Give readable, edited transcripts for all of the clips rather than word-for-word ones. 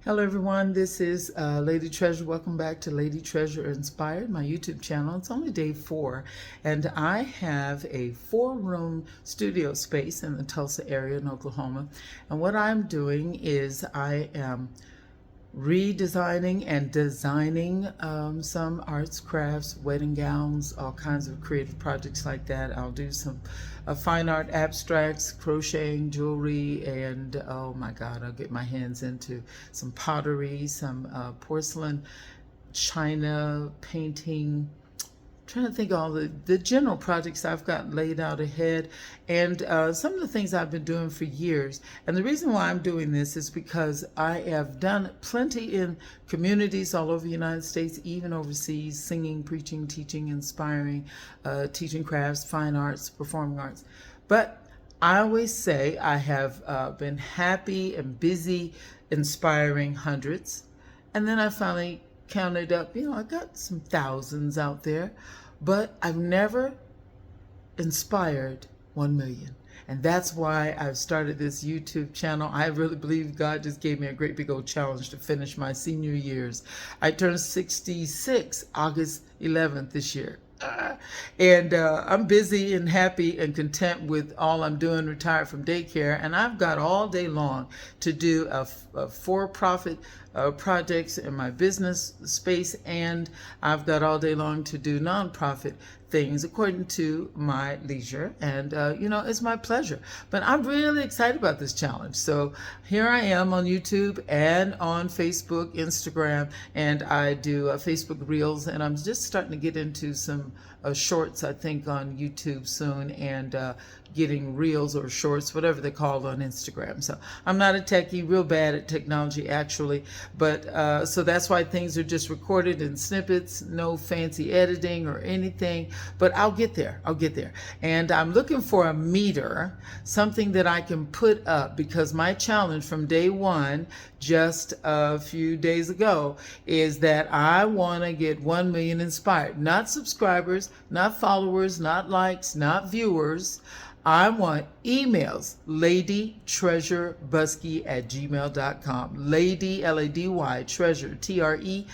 Hello everyone, this is Lady Treasure. Welcome back to Lady Treasure Inspired, my YouTube channel. It's only day 4 and I have a 4-room studio space in the Tulsa area in Oklahoma. And what I'm doing is I am redesigning and designing some arts, crafts, wedding gowns, all kinds of creative projects like that. I'll do some fine art abstracts, crocheting, jewelry, and oh my God, I'll get my hands into some pottery, some porcelain, china, painting. Trying to think of all the general projects I've got laid out ahead, and some of the things I've been doing for years. And the reason why I'm doing this is because I have done plenty in communities all over the United States, even overseas, singing, preaching, teaching, inspiring, teaching crafts, fine arts, performing arts. But I always say I have been happy and busy inspiring hundreds, and then I finally counted up, I got some thousands out there, but I've never inspired 1 million. And that's why I've started this YouTube channel. I really believe God just gave me a great big old challenge to finish my senior years. I turned 66 August 11th this year. And I'm busy and happy and content with all I'm doing, retired from daycare, and I've got all day long to do a for-profit projects in my business space, and I've got all day long to do nonprofit things according to my leisure, and it's my pleasure. But I'm really excited about this challenge. So here I am on YouTube and on Facebook, Instagram, and I do Facebook Reels, and I'm just starting to get into some shorts, I think, on YouTube soon, and getting reels or shorts, whatever they're called, on Instagram. So I'm not a techie, real bad at technology actually, but so that's why things are just recorded in snippets, no fancy editing or anything, but I'll get there. And I'm looking for a meter, something that I can put up, because my challenge from day one, just a few days ago, is that I want to get 1 million inspired, not subscribers, not followers, not likes, not viewers. I want emails, ladytreasurebusky@gmail.com. Lady, L-A-D-Y, treasure, Treasure,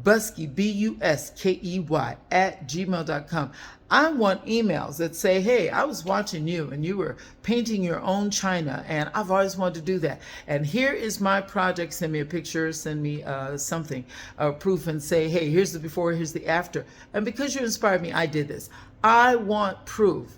Busky, B-U-S-K-E-Y, @gmail.com. I want emails that say, hey, I was watching you and you were painting your own china, and I've always wanted to do that. And here is my project. Send me a picture, send me something, proof, and say, hey, here's the before, here's the after. And because you inspired me, I did this. I want proof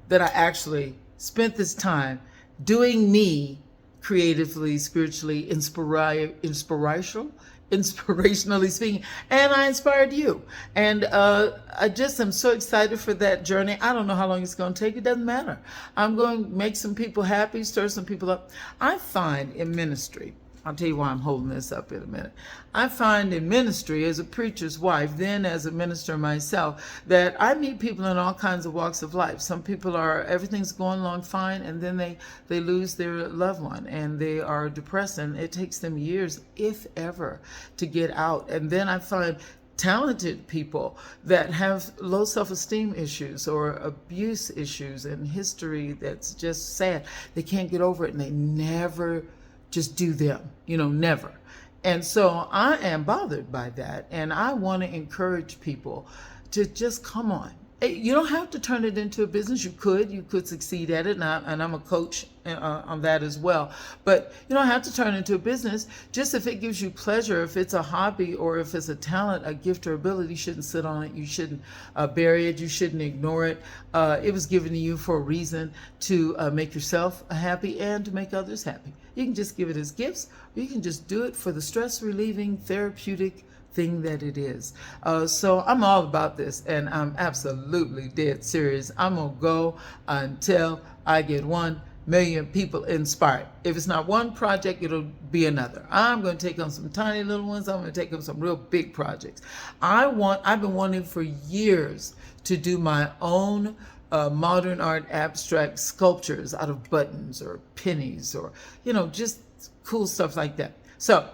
that I actually spent this time doing me creatively, spiritually, inspirationally speaking, and I inspired you. And I just am so excited for that journey. I don't know how long it's going to take. It doesn't matter. I'm going to make some people happy, stir some people up. I find in ministry, I'll tell you why I'm holding this up in a minute. I find in ministry, as a preacher's wife, then as a minister myself, that I meet people in all kinds of walks of life. Some people everything's going along fine, and then they lose their loved one and they are depressed, and it takes them years, if ever, to get out. And then I find talented people that have low self-esteem issues or abuse issues and history that's just sad. They can't get over it, and they never just do them, never. And so I am bothered by that, and I want to encourage people to just come on. You don't have to turn it into a business. You could succeed at it, and I'm a coach on that as well. But you don't have to turn it into a business. Just if it gives you pleasure, if it's a hobby, or if it's a talent, a gift, or ability, you shouldn't sit on it. You shouldn't bury it. You shouldn't ignore it. It was given to you for a reason, to make yourself happy and to make others happy. You can just give it as gifts, or you can just do it for the stress-relieving, therapeutic thing that it is. So I'm all about this, and I'm absolutely dead serious. I'm gonna go until I get 1 million people inspired. If it's not one project, it'll be another. I'm going to take on some tiny little ones. I'm going to take on some real big projects. I've been wanting for years to do my own modern art abstract sculptures out of buttons or pennies, or just cool stuff like that. So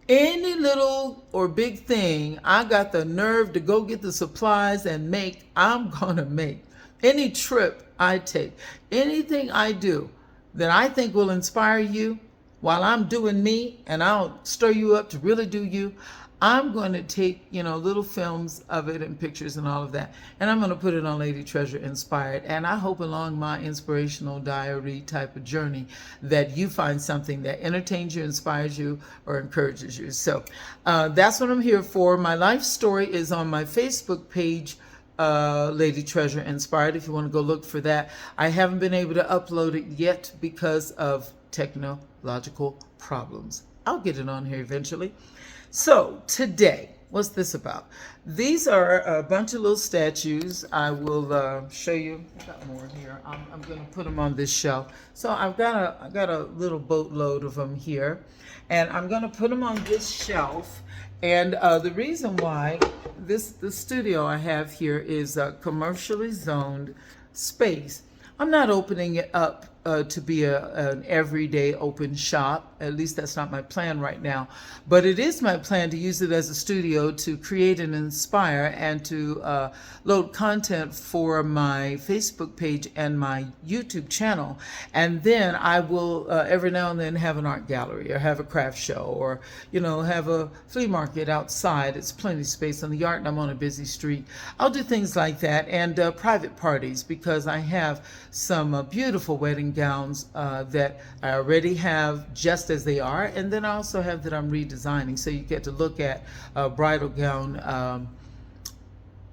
any little or big thing I got the nerve to go get the supplies and make, I'm gonna make. Any trip I take, anything I do that I think will inspire you, while I'm doing me, and I'll stir you up to really do you, I'm going to take, little films of it and pictures and all of that, and I'm going to put it on Lady Treasure Inspired. And I hope along my inspirational diary type of journey that you find something that entertains you, inspires you, or encourages you. So that's what I'm here for. My life story is on my Facebook page, Lady Treasure Inspired, if you want to go look for that. I haven't been able to upload it yet because of technological problems. I'll get it on here eventually. So today, what's this about? These are a bunch of little statues. I will show you. I got more here. I'm going to put them on this shelf. So I got a little boatload of them here, and I'm going to put them on this shelf. And the reason why the studio I have here is a commercially zoned space. I'm not opening it up to be an everyday open shop. At least that's not my plan right now. But it is my plan to use it as a studio to create and inspire and to load content for my Facebook page and my YouTube channel. And then I will every now and then have an art gallery or have a craft show or, have a flea market outside. It's plenty of space on the yard and I'm on a busy street. I'll do things like that, and private parties, because I have some beautiful wedding gowns that I already have just as they are, and then I also have that I'm redesigning, so you get to look at a bridal gown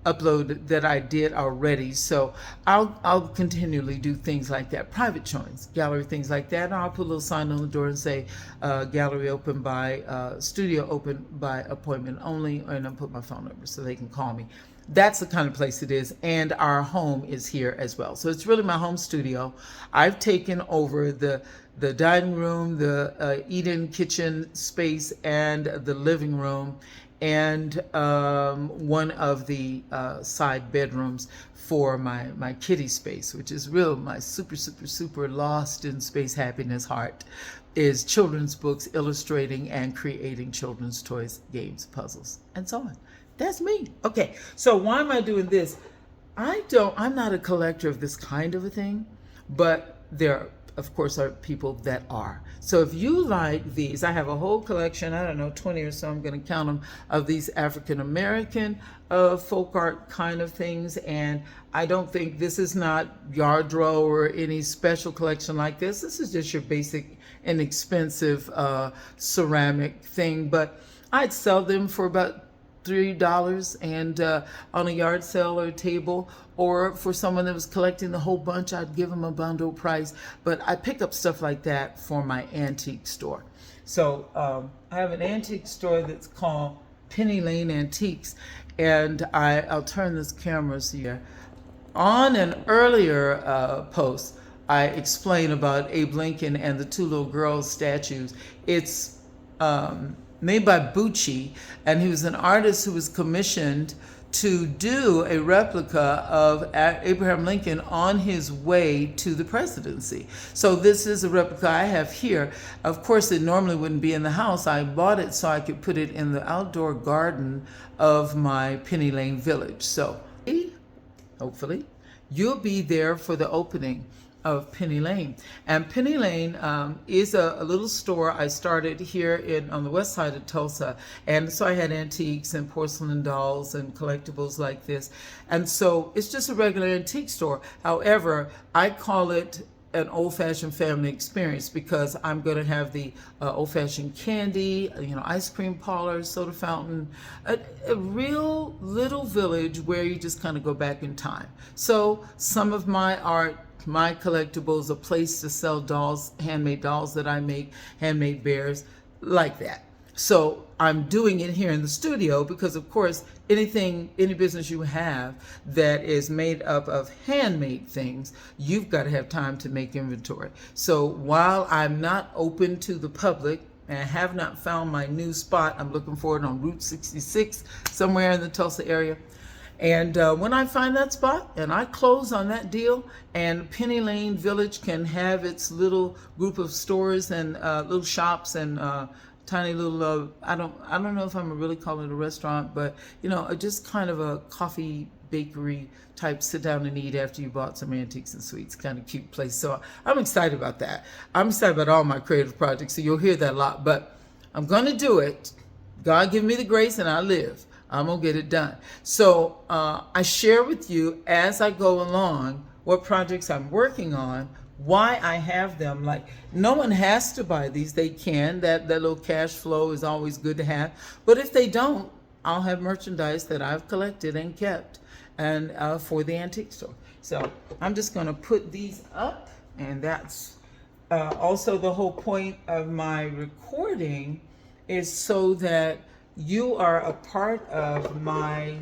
upload that I did already. So I'll continually do things like that, private showings, gallery, things like that. And I'll put a little sign on the door and say gallery open by studio open by appointment only, and I'll put my phone number so they can call me. That's the kind of place it is, and our home is here as well. So it's really my home studio. I've taken over the dining room, the eat-in kitchen space, and the living room, and one of the side bedrooms for my kitty space, which is real, my super lost in space happiness heart, is children's books, illustrating and creating children's toys, games, puzzles, and so on. That's me. Okay, so why am I doing this? I'm not a collector of this kind of a thing, but there, of course, are people that are. So if you like these, I have a whole collection, I don't know, 20 or so, I'm going to count them, of these African American folk art kind of things. And I don't think this is not Yardrow or any special collection like this. This is just your basic, inexpensive ceramic thing. But I'd sell them for about $3 and on a yard sale or table, or for someone that was collecting the whole bunch, I'd give them a bundle price. But I pick up stuff like that for my antique store. So I have an antique store that's called Penny Lane Antiques, and I'll turn this camera so you. On an earlier post, I explain about Abe Lincoln and the two little girls statues. It's made by Bucci, and he was an artist who was commissioned to do a replica of Abraham Lincoln on his way to the presidency. So this is a replica I have here. Of course, it normally wouldn't be in the house. I bought it so I could put it in the outdoor garden of my Penny Lane village. So hopefully you'll be there for the opening of Penny Lane. And Penny Lane is a little store I started here on the west side of Tulsa. And so I had antiques and porcelain dolls and collectibles like this. And so it's just a regular antique store. However, I call it an old-fashioned family experience because I'm going to have the old-fashioned candy, ice cream parlor, soda fountain, a real little village where you just kind of go back in time. So some of my art, my collectibles, a place to sell dolls, handmade dolls that I make, handmade bears, like that. So I'm doing it here in the studio because, of course, any business you have that is made up of handmade things, you've got to have time to make inventory. So while I'm not open to the public and I have not found my new spot, I'm looking for it on Route 66, somewhere in the Tulsa area. And when I find that spot and I close on that deal, and Penny Lane Village can have its little group of stores and little shops and tiny little I don't know if I'm gonna really call it a restaurant, but just kind of a coffee bakery type sit down and eat after you bought some antiques and sweets. Kind of cute place. So I'm excited about that. I'm excited about all my creative projects. So you'll hear that a lot, but I'm going to do it. God give me the grace and I live. I'm going to get it done. So I share with you as I go along what projects I'm working on, why I have them. Like, no one has to buy these. They can. That little cash flow is always good to have. But if they don't, I'll have merchandise that I've collected and kept and for the antique store. So I'm just going to put these up, and that's also the whole point of my recording is so that you are a part of my,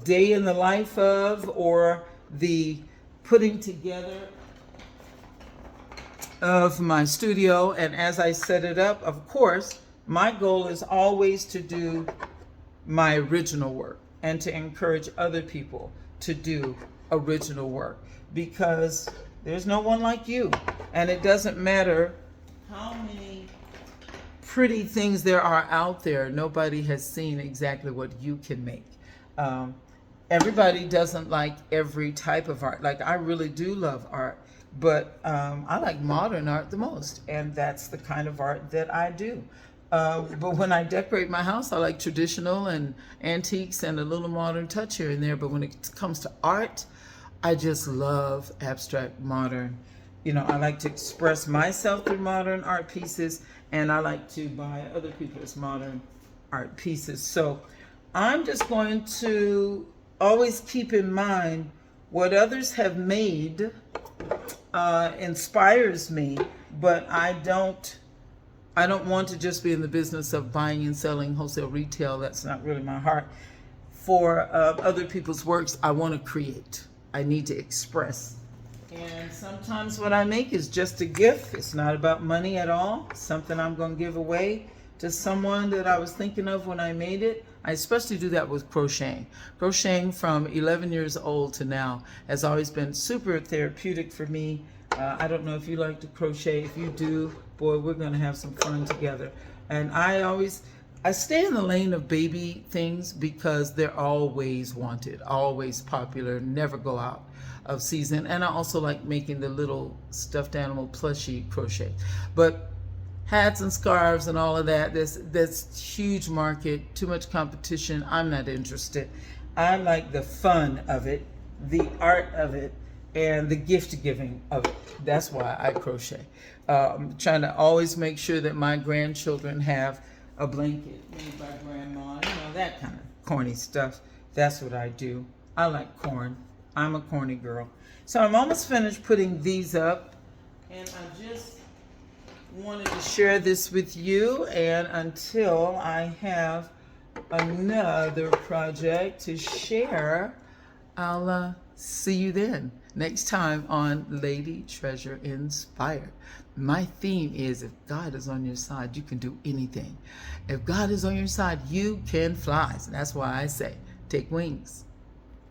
day in the life of, or the putting together of my studio. And as I set it up, of course, my goal is always to do my original work and to encourage other people to do original work, because there's no one like you. And it doesn't matter how many pretty things there are out there, nobody has seen exactly what you can make. Everybody doesn't like every type of art. Like, I really do love art, but I like modern art the most, and that's the kind of art that I do. But when I decorate my house, I like traditional and antiques and a little modern touch here and there. But when it comes to art, I just love abstract modern. I like to express myself through modern art pieces, and I like to buy other people's modern art pieces. So I'm just going to always keep in mind what others have made inspires me, but I don't want to just be in the business of buying and selling wholesale retail. That's not really my heart. For other people's works, I want to create. I need to express. And sometimes what I make is just a gift. It's not about money at all. It's something I'm going to give away to someone that I was thinking of when I made it. I especially do that with crocheting. Crocheting from 11 years old to now has always been super therapeutic for me. I don't know if you like to crochet. If you do, boy, we're going to have some fun together. And I stay in the lane of baby things because they're always wanted, always popular, never go out of season. And I also like making the little stuffed animal plushie crochet. But hats and scarves and all of that, there's huge market, too much competition. I'm not interested. I like the fun of it, the art of it, and the gift giving of it. That's why I crochet. I'm trying to always make sure that my grandchildren have a blanket made by grandma, that kind of corny stuff. That's what I do. I like corn. I'm a corny girl. So I'm almost finished putting these up, and I just wanted to share this with you, and until I have another project to share, I'll see you then next time on Lady Treasure Inspired. My theme is, if God is on your side, you can do anything. If God is on your side, you can fly. So that's why I say, take wings.